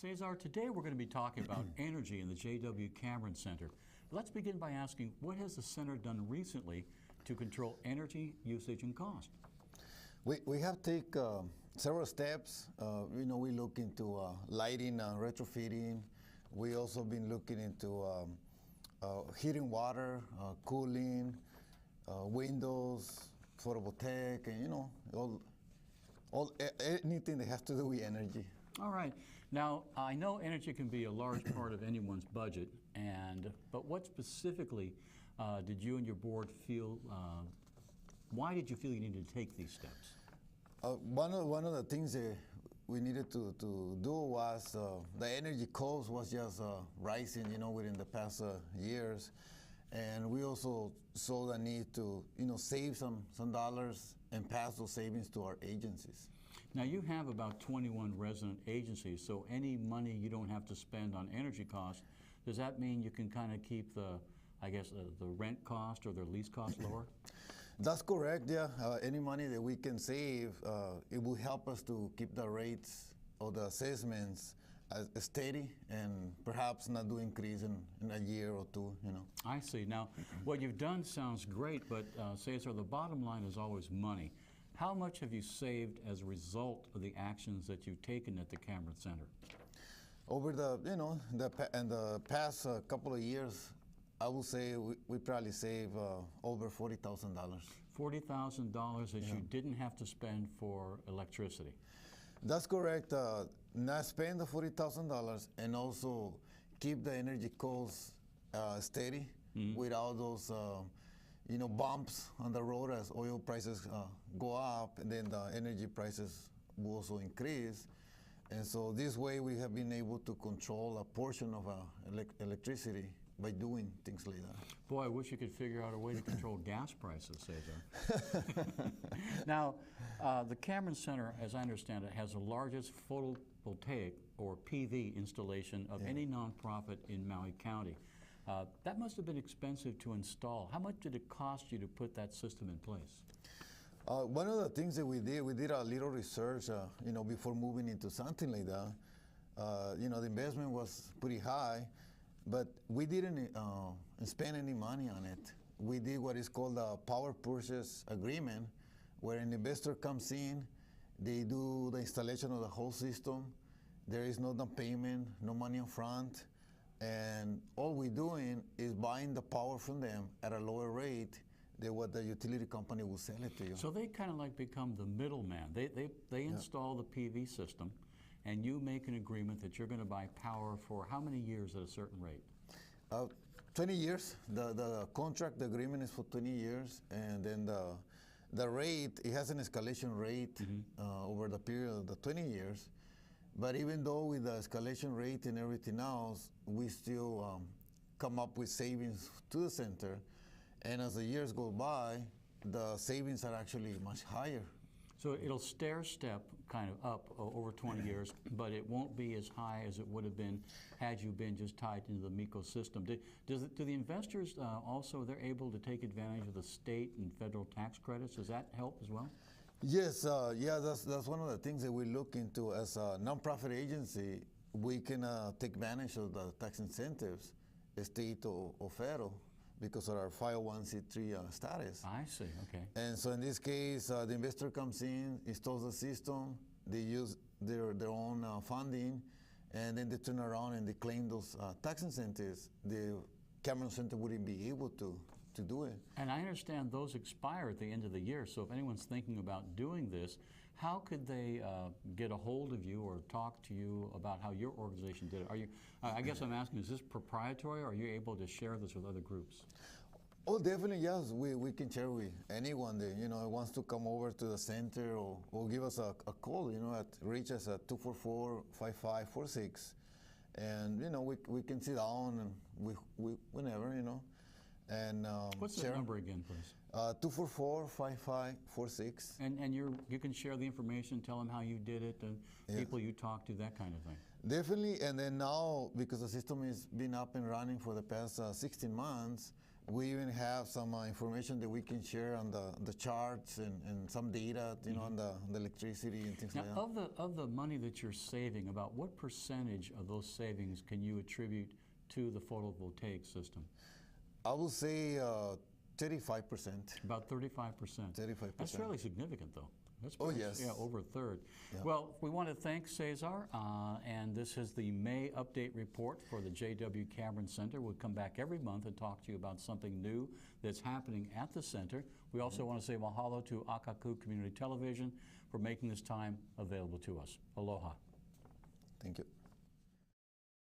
Cesar, today we're going to be talking about energy in the J.W. Cameron Center. Let's begin by asking, what has the center done recently to control energy usage and cost? We have taken several steps. We look into lighting, retrofitting. We also been looking into heating water, cooling, windows, photovoltaic, and anything that has to do with energy. All right. Now, I know energy can be a large part of anyone's budget, but what specifically did you and your board feel, why did you feel you needed to take these steps? One of the things that we needed to do was the energy cost was just rising, within the past years. And we also saw the need to, save some dollars and pass those savings to our agencies. Now, you have about 21 resident agencies, so any money you don't have to spend on energy costs, does that mean you can kind of keep the rent cost or their lease cost lower? That's correct, yeah. Any money that we can save, it will help us to keep the rates or the assessments steady and perhaps not do increase in a year or two, I see. Now, what you've done sounds great, but Cesar, the bottom line is always money. How much have you saved as a result of the actions that you've taken at the Cameron Center? Over the past couple of years, I would say we probably save over $40,000. $40,000 that you didn't have to spend for electricity. That's correct. Not spend the $40,000 and also keep the energy costs steady without those bumps on the road as oil prices go up, and then the energy prices will also increase. And so this way we have been able to control a portion of electricity by doing things like that. Boy, I wish you could figure out a way to control gas prices, Cesar. Now, the Cameron Center, as I understand it, has the largest photovoltaic or PV installation of any nonprofit in Maui County. That must have been expensive to install. How much did it cost you to put that system in place? One of the things that we did a little research, before moving into something like that. The investment was pretty high, but we didn't spend any money on it. We did what is called a power purchase agreement, where an investor comes in, they do the installation of the whole system. There is no down payment, no money up front. And all we're doing is buying the power from them at a lower rate than what the utility company will sell it to you. So they kind of like become the middleman. They install the PV system, and you make an agreement that you're going to buy power for how many years at a certain rate? 20 years. The contract, the agreement is for 20 years, and then the rate, it has an escalation rate over the period of the 20 years. But even though with the escalation rate and everything else, we still come up with savings to the center. And as the years go by, the savings are actually much higher. So it'll stair-step kind of up over 20 years, but it won't be as high as it would have been had you been just tied into the MECO system. Do the investors also, they're able to take advantage of the state and federal tax credits? Does that help as well? Yes, that's one of the things that we look into as a nonprofit agency. We can take advantage of the tax incentives, state or federal, because of our 501c3 status. I see, okay. And so in this case, the investor comes in, installs the system, they use their own funding, and then they turn around and they claim those tax incentives. The Cameron Center wouldn't be able to do it. And I understand those expire at the end of the year, so if anyone's thinking about doing this, how could they get a hold of you or talk to you about how your organization did it? Are you, I guess I'm asking, is this proprietary, or are you able to share this with other groups? Oh, definitely, yes. We can share with anyone that wants to come over to the center or give us a call. Reach us at 244-5546, and we can sit down and whenever And what's the number again, please? 244-5546. And you can share the information, tell them how you did it, and people you talked to, that kind of thing. Definitely, and then now, because the system has been up and running for the past 16 months, We even have some information that we can share on the charts and some data, you know, on the electricity and things Now, like that. of the money that you're saving, about what percentage of those savings can you attribute to the photovoltaic system? I would say 35%. About 35%. 35%. That's fairly significant, though. That's Oh, yes. Yeah, over a third. Yeah. Well, we want to thank Cesar, and this is the May update report for the J.W. Cameron Center. We'll come back every month and talk to you about something new that's happening at the center. We also want to say mahalo to Akaku Community Television for making this time available to us. Aloha. Thank you.